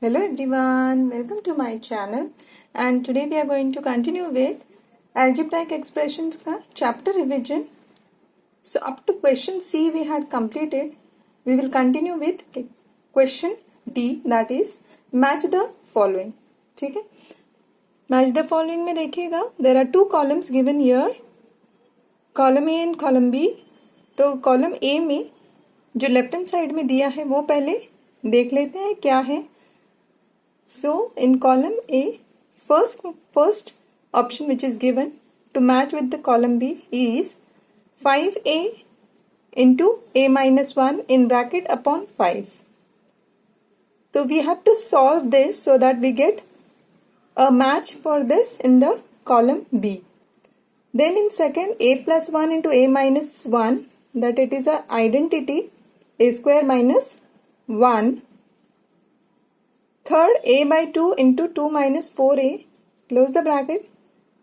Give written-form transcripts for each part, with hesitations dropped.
Hello everyone, welcome to my channel and today we are going to continue with algebraic expressions का chapter revision. So up to question C we had completed. We will continue with question D, that is match the following. ठीक है, match the following में देखिएगा there are two columns given here, column A and column B. तो column A में जो left hand side में दिया है वो पहले देख लेते हैं क्या है. So in column A, first option which is given to match with the column B is 5A into A minus 1 in bracket upon 5. So we have to solve this so that we get a match for this in the column B. Then in second, A plus 1 into A minus 1, that it is an identity A square minus 1. Third, A by 2 into 2 minus 4A, close the bracket.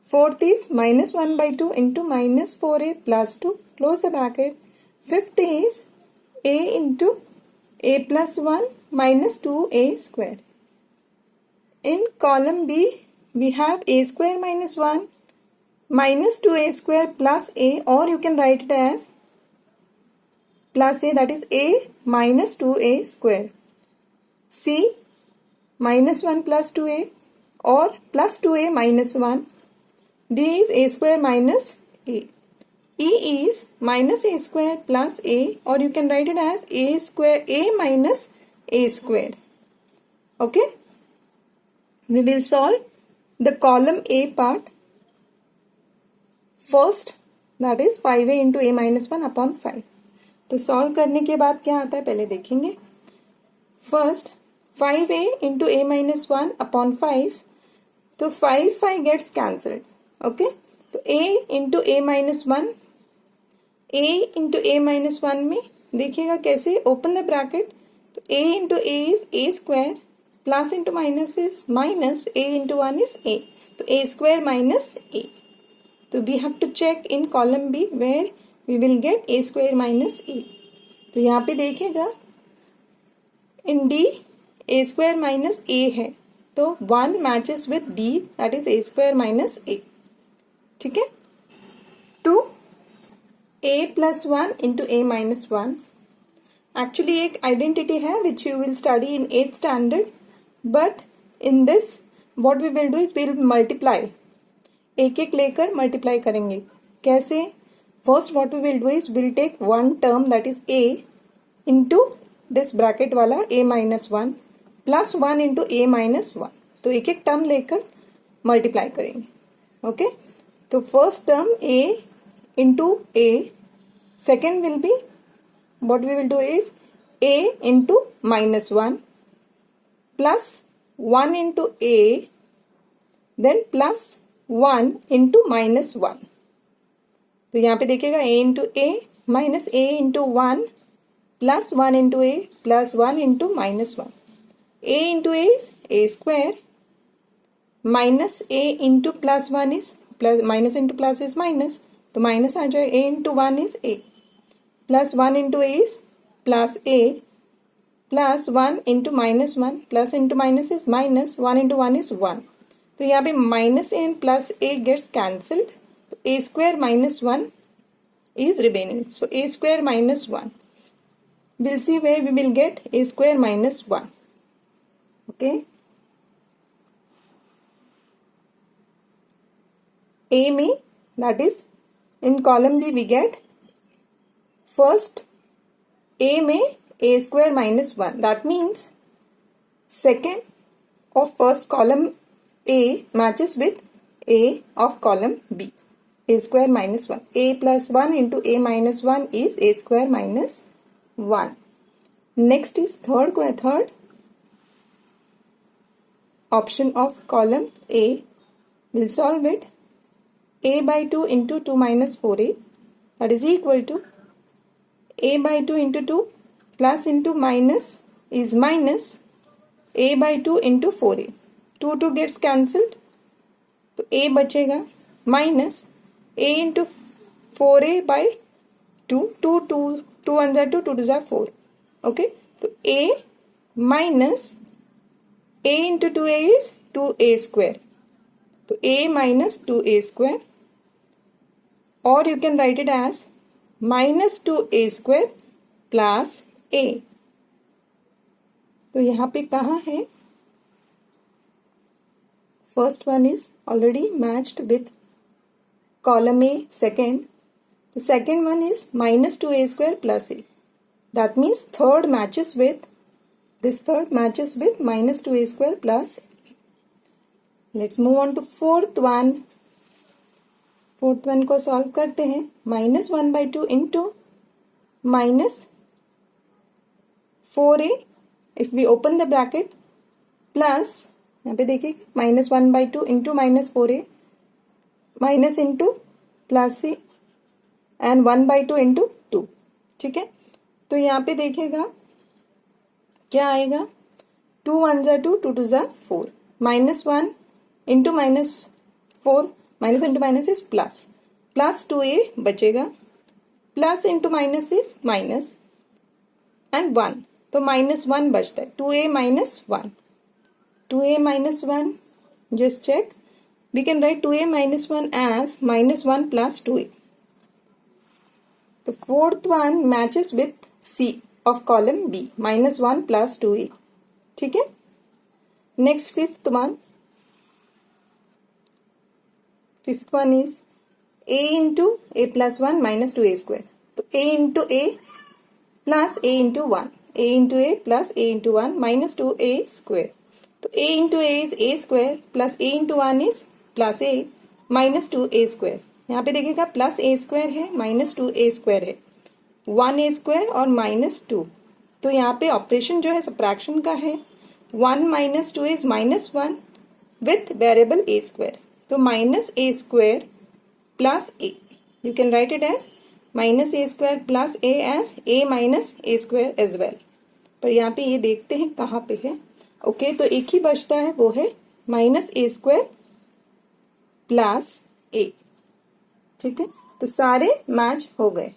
Fourth is minus 1 by 2 into minus 4A plus 2, close the bracket. Fifth is A into A plus 1 minus 2A square. In column B, we have A square minus 1 minus 2A square plus A, or you can write it as plus A, that is A minus 2A square. C minus 1 plus 2A or plus 2A minus 1. D is A square minus A. E is minus A square plus A, or you can write it as A square A minus A square. Okay. We will solve the column A part first, that is 5A into A minus 1 upon 5. तो solve करने के बाद क्या आता है पहले देखेंगे. First 5A into A minus 1 upon 5. तो 5 gets cancelled. Okay. तो A into A minus 1. A into A minus 1 में देखिएगा कैसे, open the bracket. तो A into A is A square. Plus into minus is minus. A into 1 is A. तो A square minus A. तो we have to check in column B where we will get A square minus A. तो यहाँ पे देखिएगा in D A square minus A है, तो 1 matches with D, that is A square minus A. ठीक है. 2 A plus 1 into A minus 1. Actually एक identity है which you will study in 8th standard, but in this what we will do is we will multiply. एक एक लेकर multiply करेंगे. कैसे? First what we will do is we will take one term, that is A into this bracket वाला A minus 1 plus 1 into A minus 1. तो एक एक term लेकर मल्टीप्लाई करेंगे. ओके. तो first term A into A, second will be what we will do is A into minus 1 plus 1 into A, then plus 1 into minus 1. तो यहाँ पे देखिएगा A into A minus A into 1 plus 1 into A plus 1 into minus 1. A into A is A square minus A into plus 1 is plus, minus into plus is minus, तो minus आ जाए. A into 1 is A plus 1 into A is plus A plus 1 into minus 1 plus into minus is minus, 1 into 1 is 1. तो यहाँ पे minus A and plus A gets cancelled. A square minus 1 is remaining. So A square minus 1. We'll see where we will get A square minus 1. Okay. A में, that is in column B we get first A में A square minus 1. That means second of first column A matches with A of column B. A square minus 1. A plus 1 into A minus 1 is A square minus 1. Next is third option of column A. We'll solve it. A by 2 into 2 minus 4A, that is equal to A by 2 into 2 plus into minus is minus A by 2 into 4A. 2 gets cancelled, तो A बचेगा minus A into 4A by 2. 2 1 जा 2, 2 2 जा 4. Okay. तो A minus a into 2a is 2a square. तो a minus 2a square, or you can write it as minus 2a square plus a. तो यहाँ पे कहाँ है? First one is already matched with column A. Second, the second one is minus 2a square plus a. That means third matches with this, third matches with minus 2a square plus a. Let's move on to fourth one. Fourth one को solve करते हैं. Minus 1/2 into minus 4a, if we open the bracket, plus यहाँ पे देखिए minus 1/2 into minus 4a, minus into plus c and 1/2 into 2. ठीक है, तो यहाँ पे देखिएगा क्या आएगा. 2 1 ज़ा 2, 2 2 ज़ा 4, minus 1 into minus 4, minus into minus is plus, plus 2a बचेगा, plus into minus is minus and 1, तो माइनस 1 बचता है. 2a minus 1, 2a minus 1, just check, we can write 2a minus 1 as minus 1 plus 2a. The fourth one matches with C of column B, minus 1 plus 2a. ठीक है. Next fifth one. Fifth one is a into a plus 1 minus 2a square. तो a into a plus a into 1, a into a plus a into 1 minus 2a square. तो a into a is a square plus a into 1 is plus a minus 2a square. यहाँ पे देखिएगा plus a square है, minus 2a square है, 1a square और minus 2. तो यहाँ पे ऑपरेशन जो है सब्ट्रैक्शन का है. 1 minus 2 is minus 1 with variable a square. तो minus a square plus a, you can write it as minus a square plus a as a minus a square as well. पर यहाँ पे ये देखते हैं कहाँ पे है. ओके, तो एक ही बचता है, वो है minus a square plus a. ठीक है, तो सारे मैच हो गए.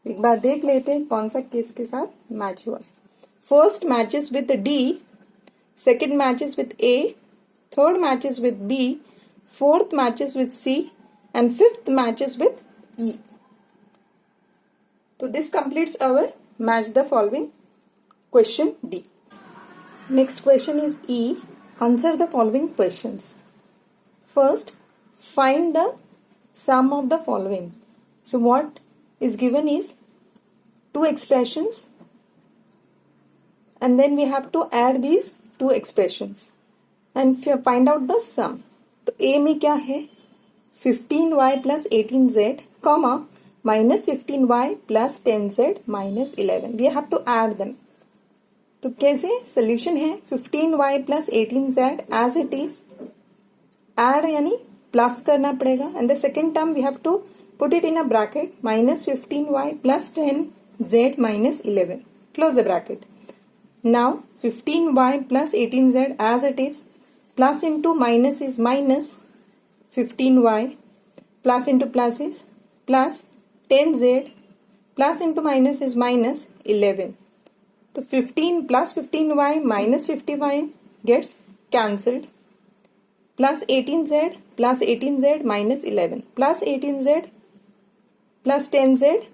एक बार देख लेते हैं कौन सा केस के साथ मैच हुआ है. First matches with D, second matches with A, third matches with B, fourth matches with C, and fifth matches with E. So this completes our match the following question D. Next question is E. Answer the following questions. First, find the sum of the following. So what is given is two expressions, and then we have to add these two expressions and find out the sum. तो a में क्या है, 15y plus 18z comma minus 15y plus 10z minus 11. We have to add them. तो कैसे solution है, 15y plus 18z as it is, add यानी प्लस करना पड़ेगा, and the second term we have to put it in a bracket, minus 15y plus 10z minus 11, close the bracket. Now 15y plus 18z as it is, plus into minus is minus 15y, plus into plus is plus 10z, plus into minus is minus 11. तो 15 plus 15y minus 50y gets cancelled, plus 18z minus 11 plus 18z plus 10z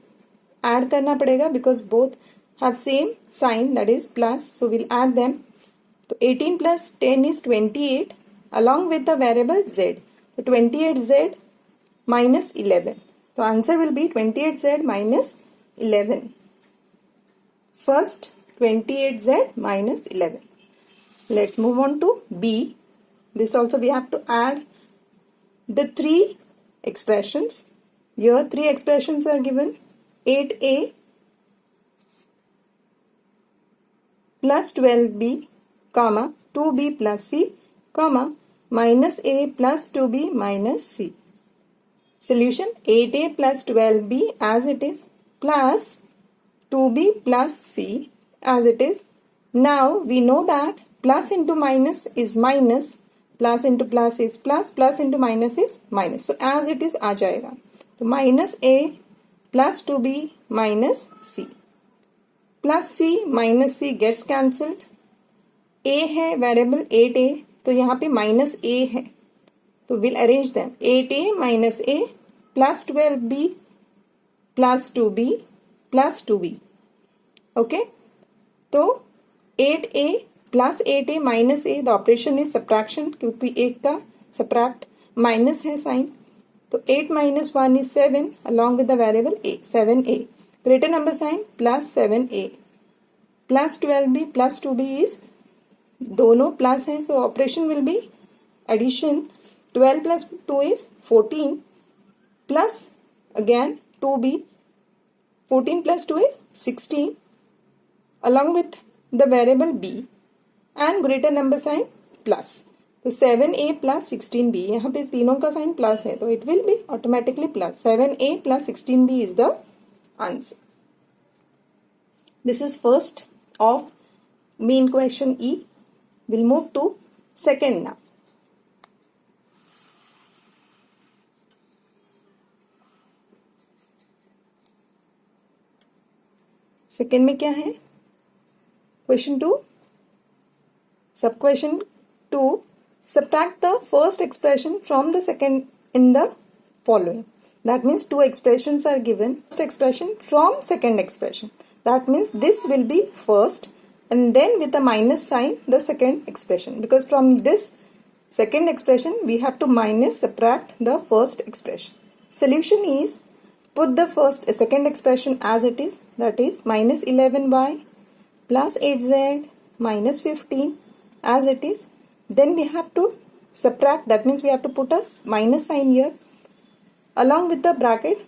add करना पड़ेगा because both have same sign, that is plus, so we'll add them. तो 18 plus 10 is 28 along with the variable z. तो 28z minus 11. तो answer will be 28z minus 11. First 28z minus 11. Let's move on to B. This also we have to add the three expressions. Here three expressions are given. 8a plus 12b comma 2b plus c comma minus a plus 2b minus c. Solution 8a plus 12b as it is plus 2b plus c as it is. Now we know that plus into minus is minus, plus into plus is plus, plus into minus is minus. So as it is आ जाएगा. तो minus a plus 2b minus c, plus c minus c gets cancelled. ए है variable 8a, तो यहाँ पे minus ए है, तो will arrange them 8a minus A plus 12b plus 2b plus 2b. Okay, तो 8a plus 8a minus A, the operation is subtraction, क्योंकि एक का सब्ट्रैक्ट माइनस है साइन. तो 8 minus 1 is 7 along with the variable a, 7a. Greater number sign plus 7a plus 12b plus 2b is दोनों plus हैं, so operation will be addition. 12 plus 2 is 14 plus again 2b, 14 plus 2 is 16 along with the variable b and greater number sign plus. तो 7a plus 16b, यहाँ पे तीनों का sign plus है, तो it will be automatically plus. 7a plus 16b is the answer. This is first of main question E. Will move to second now. Second में क्या है? Question 2, sub question 2, subtract the first expression from the second in the following. That means two expressions are given. First expression from second expression. That means this will be first and then with a minus sign the second expression. Because from this second expression we have to minus subtract the first expression. Solution is put the second expression as it is. That is minus 11y plus 8z minus 15 as it is. Then we have to subtract, that means we have to put a minus sign here along with the bracket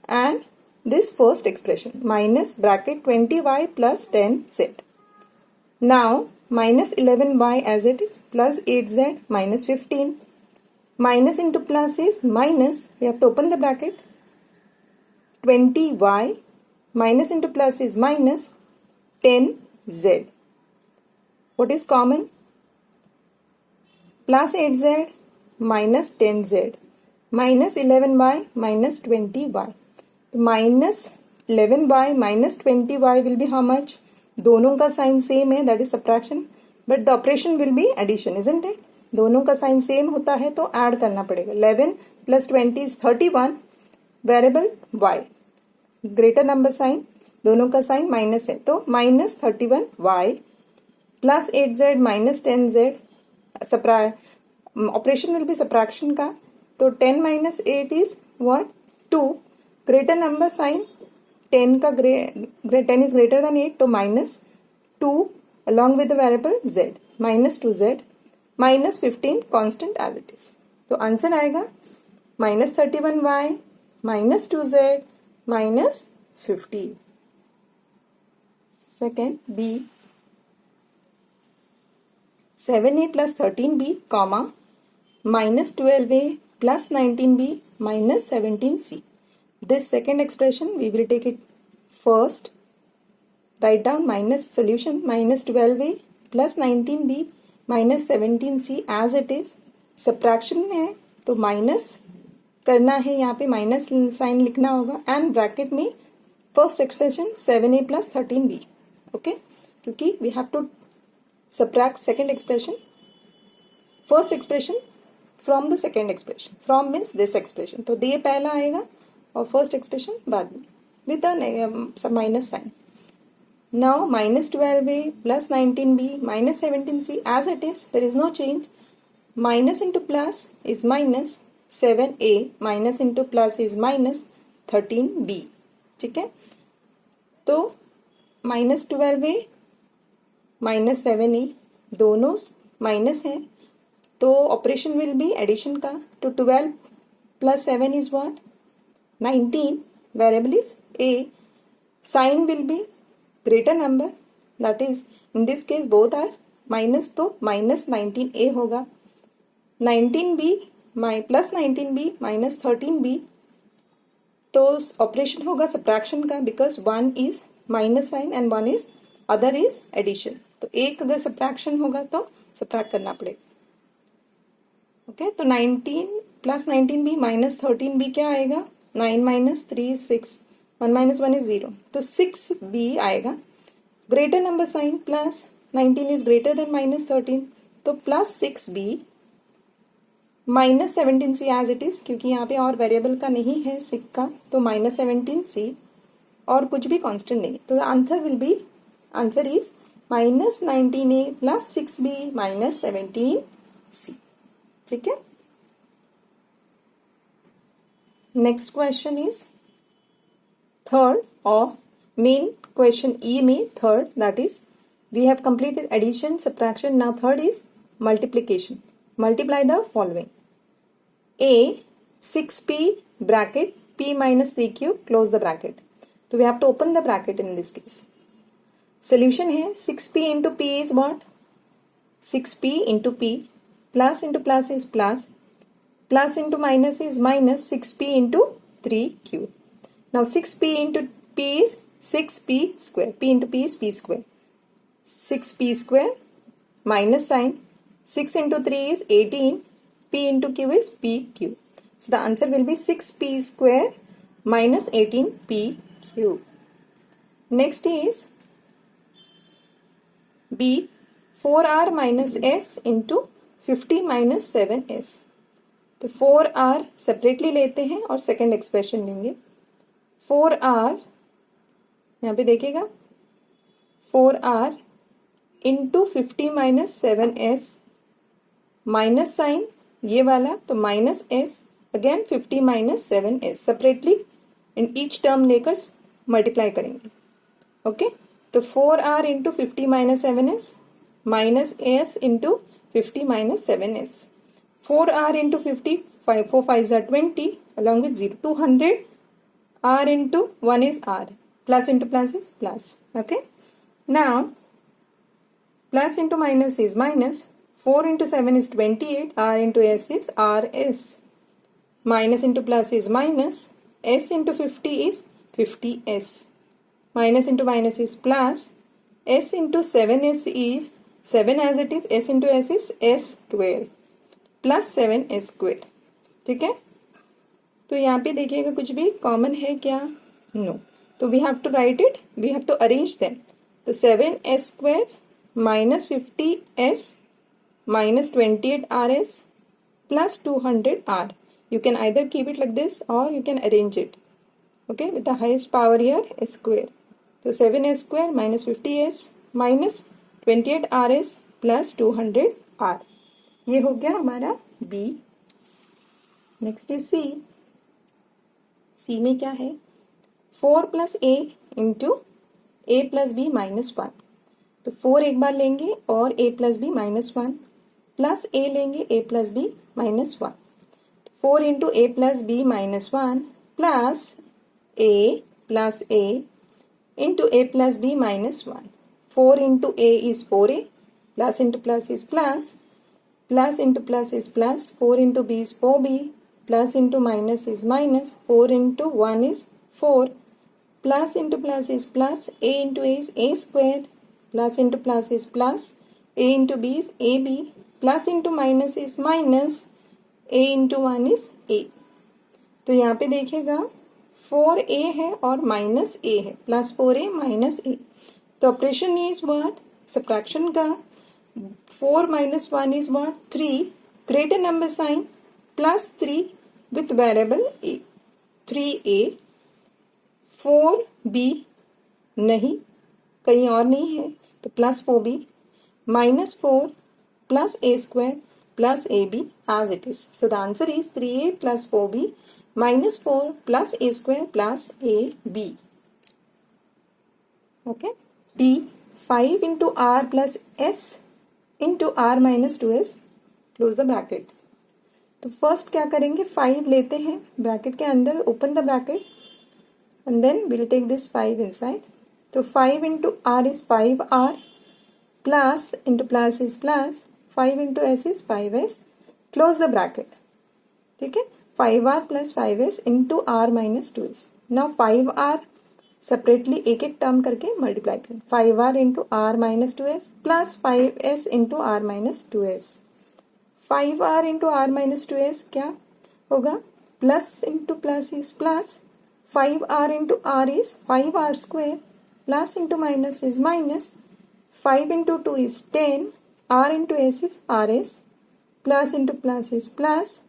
and this first expression minus bracket 20y plus 10z. Now minus 11y as it is plus 8z minus 15. Minus into plus is minus, we have to open the bracket, 20y minus into plus is minus 10z. What is common? Plus 8z minus 10z minus 11y minus 20y. तो minus 11y minus 20y will be how much? दोनों का sign same है, that is subtraction, but the operation will be addition, isn't it? दोनों का sign same होता है तो add करना पड़ेगा. 11 plus 20 is 31. Variable y, greater number sign, दोनों का साइन माइनस है तो minus 31y plus 8z minus 10z. Operation will be subtraction का, तो 10 minus 8 is what? 2. Greater number sign, 10 का 10 इज ग्रेटर देन 8, तो minus 2 along with the variable z minus 2z minus 15 constant as it is. तो answer आएगा minus 31y minus 2z minus 15. Second B, 7a plus 13b, comma, minus 12a plus 19b minus 17c. This second expression, we will take it first. Write down minus solution, minus 12a plus 19b minus 17c as it is. Subtraction है तो minus करना है, यहाँ पे minus sign लिखना होगा and bracket में first expression 7a plus 13b. Okay? क्योंकि we have to subtract second expression, first expression from the second expression. From means this expression, तो ये पहला आएगा और first expression बाद में with a minus sign. Now minus 12a plus 19b minus 17c as it is, there is no change. Minus into plus is minus 7a minus into plus is minus 13b. ठीक है, तो minus 12a minus 7a दोनों minus है तो operation will B addition का. तो 12 plus 7 is what? 19. Variable is a. Sign will be greater number, that is in this case both are minus, तो minus 19a होगा. 19b plus 19b minus 13b, तो operation होगा subtraction का, because one is minus sign and one is other is addition. तो एक अगर subtraction होगा तो सब्ट्रैक्ट करना पड़ेगा. ओके, तो 19 प्लस 19b माइनस 13b क्या आएगा? 9 माइनस 3 6, 1 माइनस 1 इज 0, तो 6b आएगा. Greater number sign plus 19 is greater than -13, तो +6b -17c as it is, क्योंकि यहाँ पे और वेरिएबल का नहीं है सिक्का, तो -17c और कुछ भी कांस्टेंट नहीं, तो answer is -19a + 6b -17c। ठीक है। Next question is third of main question E में, third that is we have completed addition, subtraction. Now third is multiplication. Multiply the following: a 6p bracket p minus 3q close the bracket. So we have to open the bracket in this case. Solution है 6p into p is what? 6p into p, plus into plus is plus, plus into minus is minus, 6p into 3q. Now 6p into p is 6p square, p into p is p square, 6p square minus sign, 6 into 3 is 18, p into q is pq. So the answer will be 6p square minus 18pq. Next is b 4r minus s into 50 minus 7s. तो 4r separately लेते हैं और second expression लेंगे। 4r यहाँ पे देखिएगा, 4r into 50 minus 7s, minus sign ये वाला, तो minus s again 50 minus 7s, separately in each term लेकर मल्टीप्लाई करेंगे। ओके, तो 4r into 50 minus 7s minus s into 50 minus 7s, 4r into 50, 4 5 are 20 along with 0, 200, r into 1 is r, plus into plus is plus. Okay, now plus into minus is minus, 4 into 7 is 28, r into s is rs, minus into plus is minus, s into 50 is 50s, minus into minus is plus, s into 7s is 7 as it is, s into s is s square plus 7s square। ठीक है, तो यहाँ पे देखिएगा कुछ भी common है क्या? नो, तो we have to write it, we have to arrange them. तो 7s square minus 50s minus 28rs plus 200r. You can either keep it like this or you can arrange it, okay, with the highest power here s square. So 7s square minus 50s minus 28rs plus 200r, ये हो गया हमारा b। Next is C. C में क्या है? 4 plus A into A plus B minus 1। तो 4 एक बार लेंगे और a plus B minus 1, plus a लेंगे a plus B minus 1, 4 into A plus B minus 1 plus a into A plus B minus 1, 4 into a is 4a, plus into plus is plus, plus into plus is plus, 4 into b is 4b, plus into minus is minus, 4 into 1 is 4, plus into plus is plus, a into a is a square, plus into plus is plus, a into b is ab, plus into minus is minus, a into 1 is a। तो यहाँ पे देखिएगा 4a है और minus a है, plus 4a minus a, तो operation is what? Subtraction का। 4 minus 1 is what? 3, greater number sign, plus 3 with variable a, 3a, 4b नहीं, कहीं और नहीं है, तो plus 4b minus 4 plus a square plus ab as it is. So the answer is 3a plus 4b minus 4 plus a square plus ab। Okay, d 5 into are plus s into R minus 2s, close the bracket. तो first क्या करेंगे? 5 लेते हैं bracket के अंदर, open the bracket and then will take this 5 inside. तो 5 into R is 5r, plus into plus is plus, 5 into S is 5s, close the bracket. ठीक है, 5r plus 5s into R minus 2s। Now 5r separately एक एक term करके multiply करें, 5r into R minus 2s plus 5s into R minus 2s। 5r into R minus 2s क्या होगा? Plus into plus is plus, 5r into R is 5r square, plus into minus is minus, 5 into 2 is 10, r into s is rs, plus into plus is plus,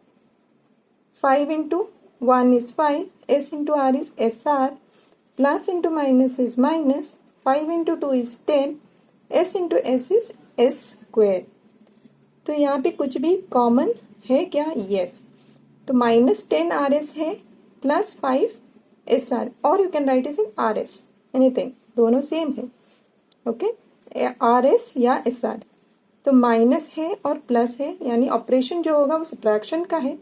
5 into 1 is 5, s into r is sr, plus into minus is minus, 5 into 2 is 10, s into s is s square. तो यहाँ पे कुछ भी common है क्या? Yes. तो -10 RS है plus 5 SR, और you can write is in RS, anything, दोनों सेम है. ओके, RS या SR. तो माइनस है और प्लस है, यानी ऑपरेशन जो होगा वो सब्ट्रैक्शन का है.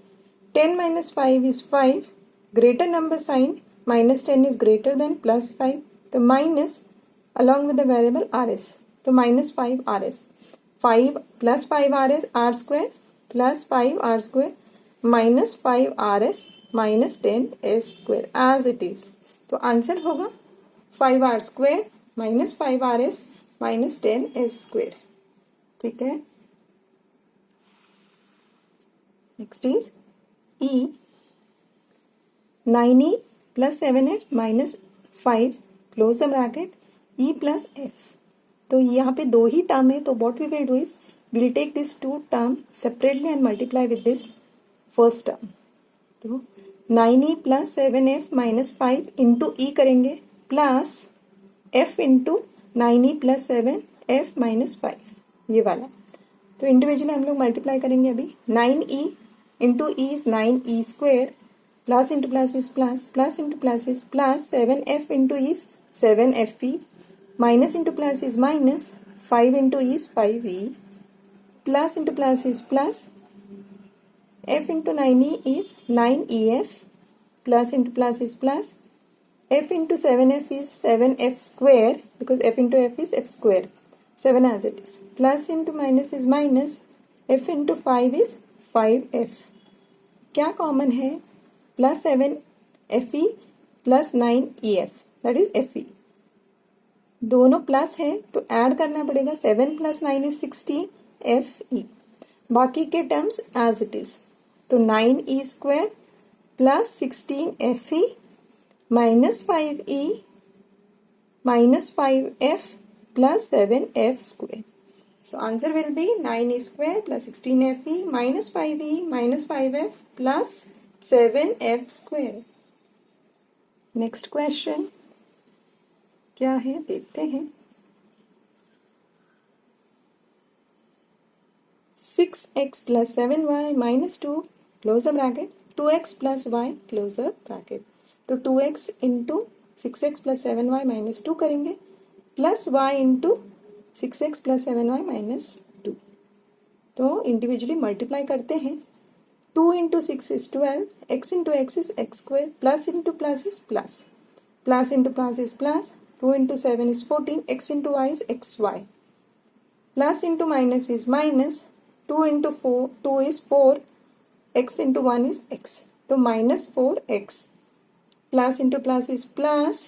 10 - 5 is 5, greater number sign, -10 is greater than +5, तो minus along with the variable RS, तो -5 RS. 5 + 5 RS R square plus 5 R square minus 5 RS minus 10 S square as it is. तो आंसर होगा 5 R square minus 5 RS minus 10 S square. ठीक है. Next is E. 9E plus 7F minus 5 close the bracket E plus F. तो यहाँ पे दो ही term है, तो what we will do is will take this two term separately and multiply with this first term. तो 9E plus 7F minus 5 into E करेंगे plus F into 9E plus 7F minus 5, ये वाला. तो individually हम लोग multiply करेंगे अभी. 9E into E is 9E square, plus into plus is plus, plus into plus is plus, 7F into E is 7FE, minus into plus is minus, 5 into e is 5e, plus into plus is plus, f into 9e is 9ef, plus into plus is plus, f into 7f is 7f square, because f into f is f square, 7 as it is, plus into minus is minus, f into 5 is 5f. क्या common है? Plus 7fe plus 9ef, that is fe. दोनों plus है तो add करना पड़ेगा. 7 + 9 is 16 FE. बाकी के terms as it is. तो 9E square plus 16 FE minus 5E minus 5F plus 7F square. So answer will be 9E square plus 16 FE minus 5E minus 5F plus 7F square. Next question क्या है देखते हैं. 6x plus 7y minus 2 close the bracket, 2x plus y close the bracket. तो 2x into 6x plus 7y minus 2 करेंगे plus y into 6x plus 7y minus 2. तो individually multiply करते हैं. 2 into 6 is 12, x into x is x square, plus into plus is plus, plus into plus is plus, 2 into 7 is 14, x into y is xy, plus into minus is minus, 2 into 4, 2 is 4, x into 1 is x, तो minus 4x, plus into plus is plus,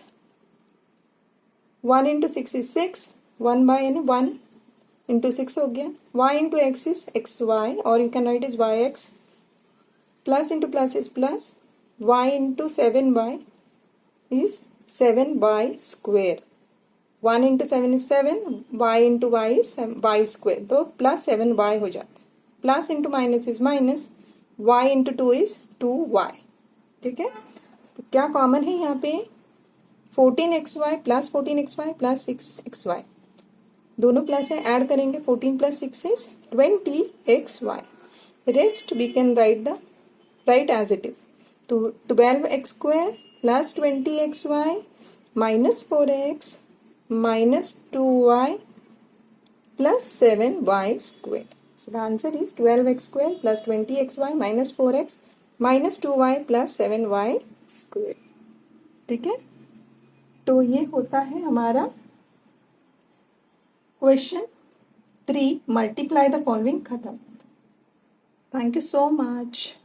1 into 6 is 6, 1 by यानी 1 into 6 हो गया, y into x is xy, और you can write is yx, plus into plus is plus, y into 7y is 7y square, 1 into 7 is 7, y into y is y square, तो plus 7y हो जाता है. Plus into minus is minus, y into 2 is 2y. ठीक है. तो क्या common है यहाँ पे? 14xy plus 14xy plus 6xy, दोनों प्लस है, ऐड करेंगे. 14 plus 6 is 20xy. Rest we can write as it is. तो 12x square plus 20xy minus 4x minus 2y plus 7y square. So the answer is 12x square plus 20xy minus 4x minus 2y plus 7y square. ठीक है. तो ये होता है हमारा question 3. Multiply the following खत्म. Thank you so much.